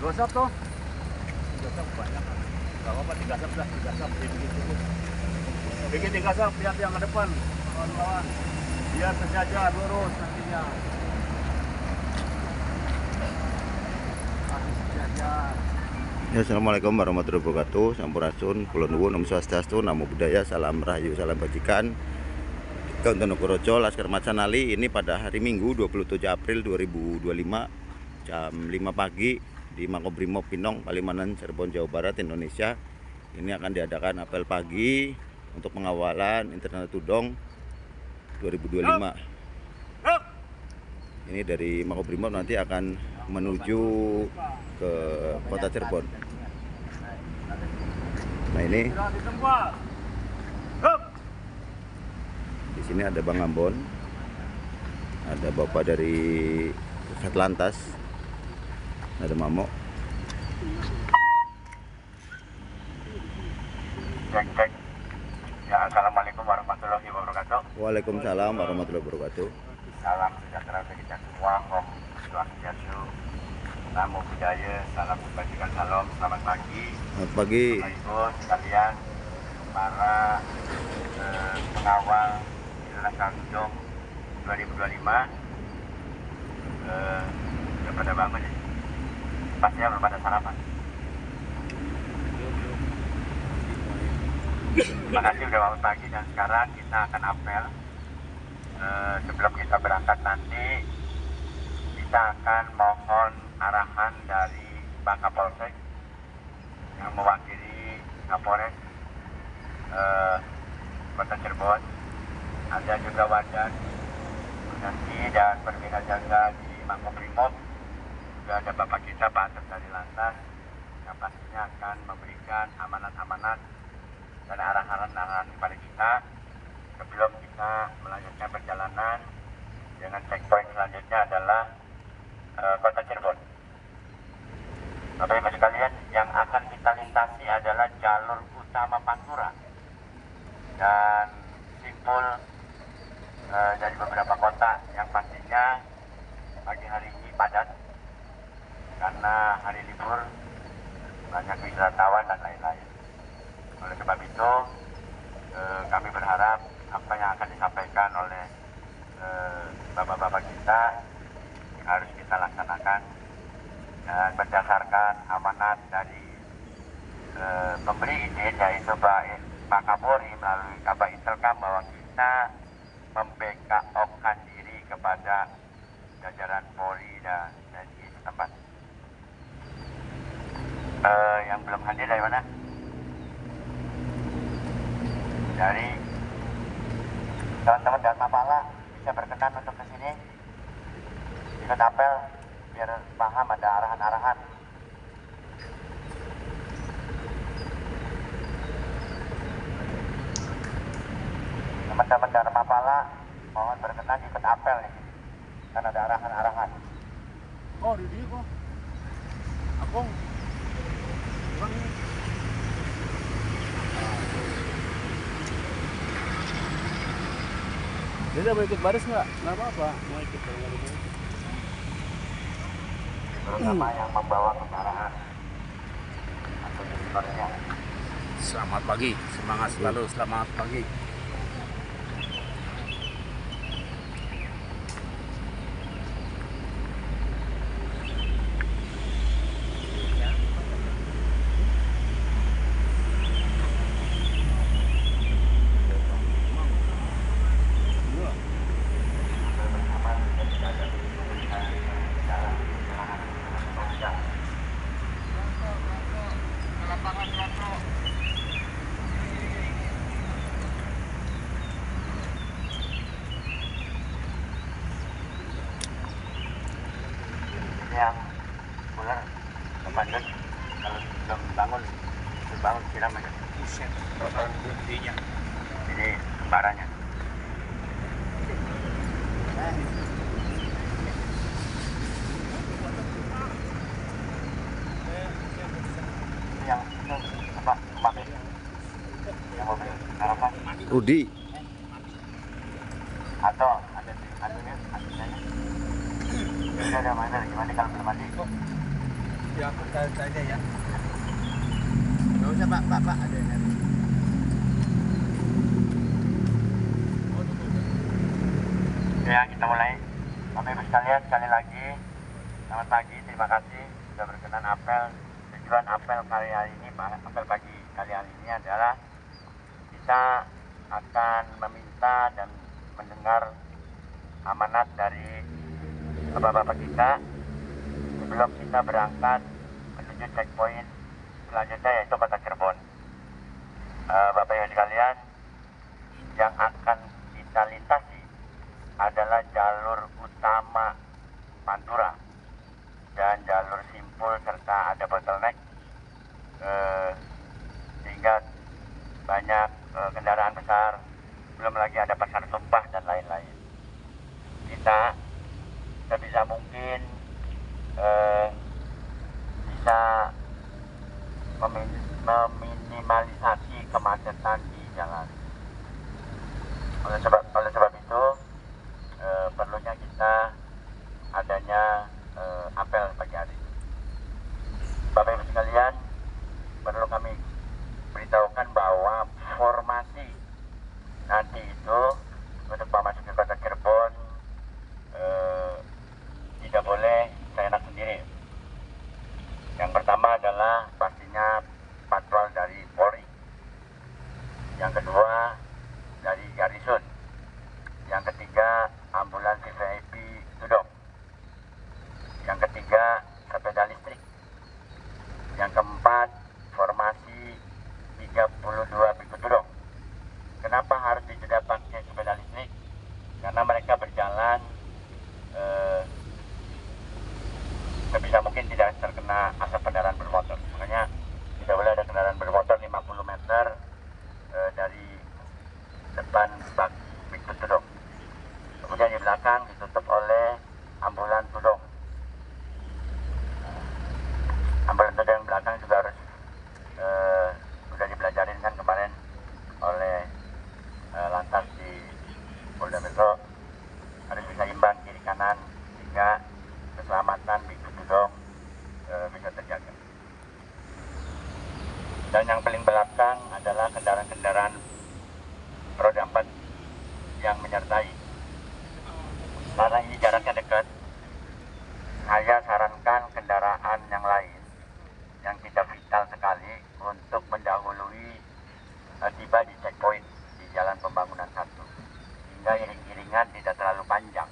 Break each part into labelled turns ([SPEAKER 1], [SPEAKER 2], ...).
[SPEAKER 1] Gosap tuh. Gosap banyak kan. Gak apa-apa, digasap dah, digasap. Bikin digasap, lihat yang ke depan, kawan-kawan. Biar sejajar, lurus nantinya. Harus sejajar.
[SPEAKER 2] Ya, assalamualaikum warahmatullahi wabarakatuh. Sampurasun, kula nuwun, Om Swastiastu, Namo Buddhaya, salam rahayu, salam bajikan. Tontonokorojo Laskar Macanali ini pada hari Minggu 27 April 2025 jam 5 pagi di Makobrimob Pinong, Palimanan, Cirebon, Jawa Barat, Indonesia. Ini akan diadakan apel pagi untuk pengawalan Internal Tudong 2025. Ini dari Makobrimob nanti akan menuju ke kota Cirebon. Nah, ini di sini ada Bang Ambon, ada Bapak dari Satlantas, ada Mamo.
[SPEAKER 3] Cek. Ya, assalamualaikum warahmatullahi wabarakatuh.
[SPEAKER 2] Waalaikumsalam warahmatullahi wabarakatuh.
[SPEAKER 3] Salam sejahtera bagi kita semua. Om Swastiastu, Namo Buddhaya, salam kebajikan, salam. Selamat pagi.
[SPEAKER 2] Selamat pagi.
[SPEAKER 3] Bapak Ibu sekalian, para pengawal Internal Tudong 2025. Udah pada bangun ya? Pastinya belum pada sarapan. Terima kasih udah bangun pagi, dan sekarang kita akan apel. Sebelum kita berangkat nanti, kita akan mohon arahan dari Pak Kapolsek yang mewakili Kapolres Kota Cirebon. Ada juga Wadan, Nanti dan Perwira Jaga di Makobrimob. Juga ada Bapak kita, Pak Atas dari Lantas, yang pastinya akan memberikan amanat-amanat dan arahan-arahan kepada kita sebelum kita melanjutkan perjalanan dengan checkpoint selanjutnya adalah Kota Cirebon. Bapak Ibu sekalian, yang akan kita lintasi adalah jalur utama Pantura dan simpul dari beberapa kota yang pastinya pagi hari ini padat karena hari libur, banyak wisatawan dan lain-lain. Oleh sebab itu, kami berharap apa yang akan disampaikan oleh bapak-bapak kita harus kita laksanakan, dan berdasarkan amanat dari pemberi izin, yaitu Pak Kapolri melalui Kabak Intelkam, bahwa kita membackup-kan diri kepada jajaran Polri dan TNI setempat. Yang belum hadir dari mana? Dari teman-teman Dharma Pala bisa berkenan untuk ke sini ikut apel biar paham ada arahan-arahan. Teman-teman Dharma Pala mohon berkenan ikut apel nih, kan ada arahan-arahan.
[SPEAKER 1] Oh, di sini kok. Akong. Dia mau ikut baris nggak? Nggak apa-apa. Mau ikut baris.
[SPEAKER 3] Terutama yang membawa kendaraan atau visitornya.
[SPEAKER 1] Selamat pagi, semangat selalu, selamat pagi.
[SPEAKER 3] Yang ular kepandut, kalau belum bangun siram aja.
[SPEAKER 1] Buset, total buktinya.
[SPEAKER 3] Jadi kembarannya. Yang itu apa? Pakai yang mobil harapan
[SPEAKER 2] Rudi.
[SPEAKER 3] atau ada anunya, ada mana gimana kalau belum mandi?
[SPEAKER 4] diangkut saja ya. Nggak usah pak, ada yang nyari.
[SPEAKER 3] Ya, kita mulai. Bapak Ibu sekalian, sekali lagi selamat pagi, terima kasih sudah berkenan apel. Tujuan apel kali hari ini, apel pagi kali hari ini adalah kita akan meminta dan mendengar amanat dari bapak-bapak kita sebelum kita berangkat menuju checkpoint selanjutnya, yaitu Kota Cirebon. Bapak Ibu sekalian, yang akan kita lintasi adalah jalur utama Pantura dan jalur simpul serta ada bottleneck, sehingga banyak kendaraan besar, belum lagi ada pasar tumpah dan lain-lain. Kita sebisa mungkin bisa meminimalisasi kemacetan di jalan. Oleh sebab itu perlunya kita adanya apel pagi hari. Bapak Ibu sekalian, perlu kami beritahukan bahwa formasi nanti itu untuk memasuki Kota Cirebon tidak boleh seenak sendiri. Yang pertama adalah pastinya patrol dari Polri. Yang kedua dari Garnisun. Yang ketiga ambulans VIP Tudong. Yang ketiga sepeda listrik. Yang keempat formasi 32 Biku Tudong. Kenapa harus dijeda pakai sepeda listrik? Karena mereka berjalan sebisa mungkin tidak terkena asap kendaraan bermotor. Makanya tidak boleh ada kendaraan bermotor 50 meter dari depan bak Biku Tudong. Kemudian di belakang ditutup oleh ambulan Tudong. Ambulan Tudong yang belakang juga harus sudah dipelajarin kan kemarin oleh lantas di Polda Metro, harus bisa imbang kiri kanan sehingga keselamatan Biku Tudong bisa terjaga. Dan yang paling belakang adalah kendaraan-kendaraan roda 4 yang menyertai. Karena ini jaraknya dekat, saya sarankan kendaraan yang lain yang tidak vital sekali untuk mendahului tiba di checkpoint di Jalan Pembangunan 1, sehingga iring-iringan tidak terlalu panjang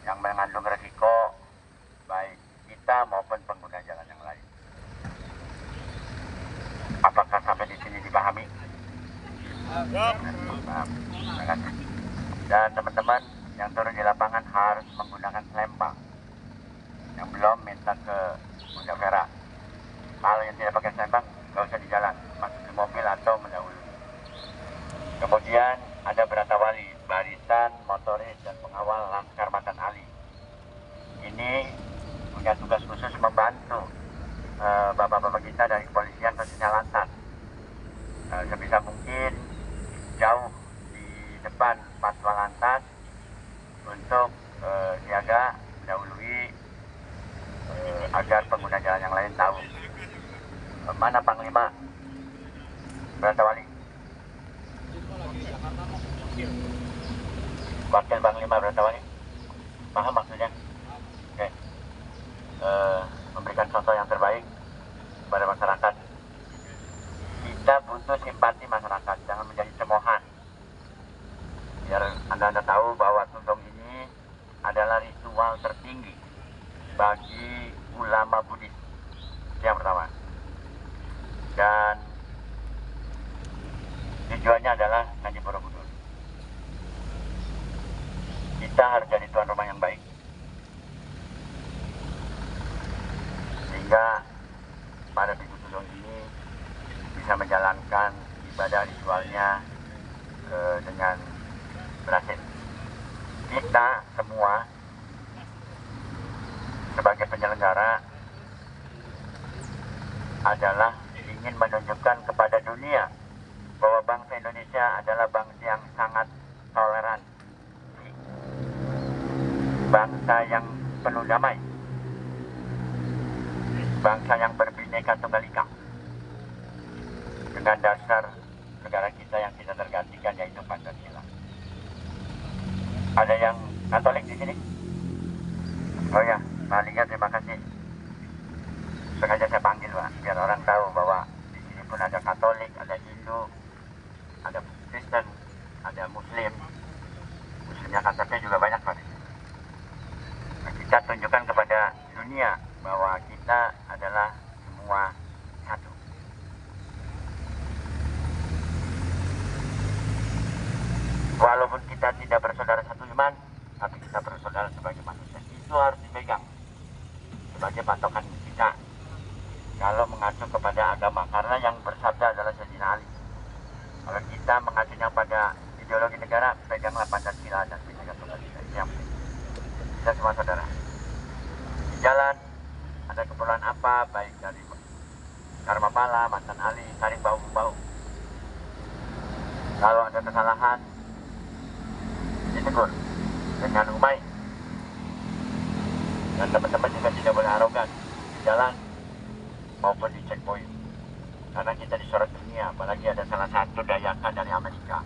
[SPEAKER 3] yang mengandung resiko baik kita maupun pengguna jalan yang lain. Apakah sampai di sini dipahami? Terima kasih. Dan teman-teman yang turun di lapangan harus menggunakan selempang. Yang belum minta ke Bunda Vera. Kalau yang tidak pakai selempang, nggak usah di jalan, masuk ke mobil atau mendahului. Kemudian ada Beratawali, barisan motoris dan pengawal Laskar Matan Ali. Ini punya tugas khusus membantu bapak-bapak kita dari kepolisian, khususnya Lantas. Sebisa mungkin jauh di depan Patwal Lantas untuk siaga mendahului agar pengguna jalan yang lain tahu. Mana Panglima Beratawali? Wakil Panglima Beratawali? Paham maksudnya? Oke. Memberikan contoh yang terbaik kepada masyarakat. Kita butuh simpati masyarakat, jangan menjadi cemohan. Biar Anda tahu bahwa Tudong ini adalah ritual tertinggi bagi ulama Buddhis. Itu yang pertama. Dan tujuannya adalah Ngaji Borobudur. Kita harus jadi tuan rumah yang baik, sehingga para Biku Tudong ini bisa menjalankan ibadah ritualnya dengan berhasil. Kita semua sebagai penyelenggara adalah ingin menunjukkan kepada dunia bahwa bangsa Indonesia adalah bangsa yang sangat toleran, bangsa yang penuh damai. bangsa yang berbineka tunggal ika, dengan dasar negara kita yang tidak tergantikan, yaitu Pancasila. Ada yang Katolik di sini? Oh ya, Pak Liga, terima kasih. Sengaja saya panggil, Pak, biar orang tahu bahwa di sini pun ada Katolik, ada Hindu, ada Kristen, ada Muslim. Muslimnya KTP juga banyak, Pak. Nah, kita tunjukkan kepada dunia bahwa kita adalah semua satu. Walaupun kita tidak bersaudara satu iman, tapi kita bersaudara sebagai manusia. Itu harus dipegang sebagai patokan kita kalau mengacu kepada agama, karena yang bersabda adalah Sayyidina Ali. Kalau kita mengacunya pada ideologi negara, peganglah Pancasila dan Bhinneka Tunggal Ika. Itu yang penting. Kita semua saudara. Di jalan ada keperluan apa, baik dari Karmapala, Mantan Ali, saling bahu-bahu. Kalau ada kesalahan, ditegur dengan umai. Dan teman-teman juga tidak boleh arogan di jalan maupun di checkpoint, karena kita disorot dunia. Apalagi ada salah satu dayakan dari Amerika,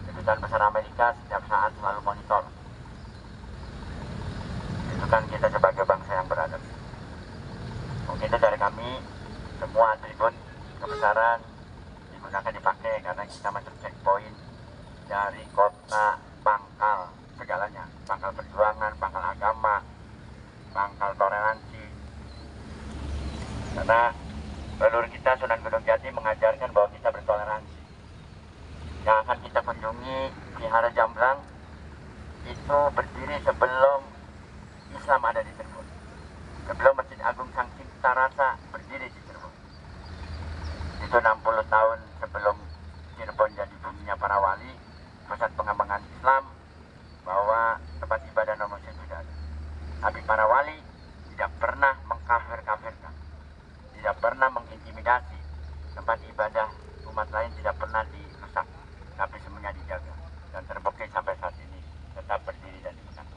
[SPEAKER 3] Kedutaan Besar Amerika setiap saat selalu monitor. Itu kan kita sebagai bangsa yang beradab. Mungkin itu dari kami, semua atribut kebesaran digunakan dipakai karena kita masuk checkpoint dari kota pangkal segalanya, pangkal perjuangan, pangkal agama, pangkal toleransi. Karena leluhur kita Sunan Gunung Jati mengajarkan bahwa kita bertoleransi. Yang akan kita kunjungi Vihara Jambrang itu berdiri sebelum Islam ada di Cirebon, sebelum Masjid Agung Sang Cipta Rasa berdiri di Cirebon. Itu 60 tahun sebelum Cirebon jadi buminya para wali, pusat pengembangan Islam, bahwa tempat ibadah non muslim sudah ada. Tapi para wali tidak pernah mengkafir-kafirkan, tidak pernah mengintimidasi. Tempat ibadah umat lain tidak pernah dirusak, tapi semuanya dijaga dan terbukti sampai saat ini tetap berdiri dan dipegang.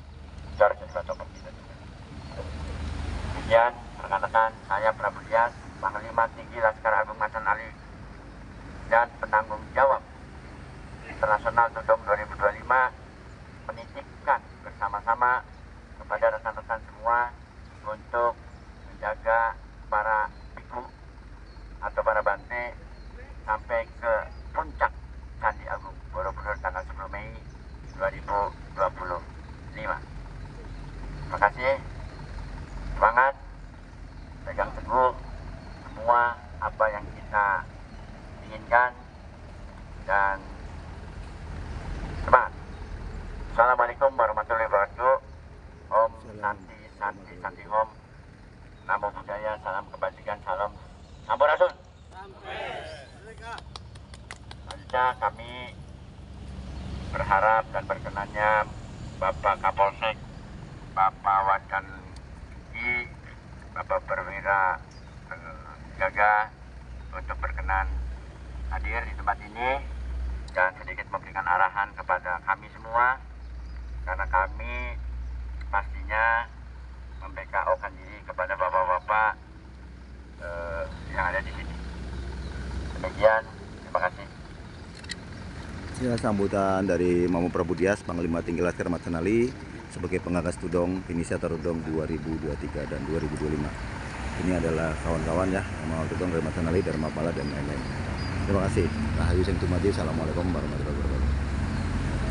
[SPEAKER 3] Itu harus jadi patokan kita juga. Demikian rekan-rekan, saya Prabu Dias, Panglima Tinggi Laskar Agung Mantan Ali dan penanggung jawab Internasional Tudong 2025, menitipkan bersama-sama kepada rekan-rekan semua untuk menjaga para biku atau para bante sampai ke puncak Candi Agung Borobudur tanggal 10 Mei 2025. Terima kasih, semangat, pegang teguh semua apa yang kita inginkan, dan semangat. Assalamualaikum warahmatullahi wabarakatuh. Om Santi Santi Santi Om. Namo Buddhaya, salam kebajikan, salam Sampurasun. Selanjutnya kami berharap dan berkenannya Bapak Kapolsek, Bapak Wacan Tinggi, Bapak Perwira Jaga untuk berkenan hadir di tempat ini dan sedikit memberikan arahan kepada kami semua, karena kami pastinya membackup-kan diri kepada bapak-bapak yang ada di sini. Demikian, terima kasih.
[SPEAKER 2] Inilah sambutan dari Mamo Prabu Dias, Panglima Tinggi Laskar Mantan Ali sebagai penggagas Tudong Inisiator Tudong 2023 dan 2025. Ini adalah kawan-kawan ya, Mamo Tudong dari Mantan Ali, Dharma Pala dan lain-lain. Terima kasih. Rahayu Sing Tumadi. Assalamualaikum warahmatullahi wabarakatuh.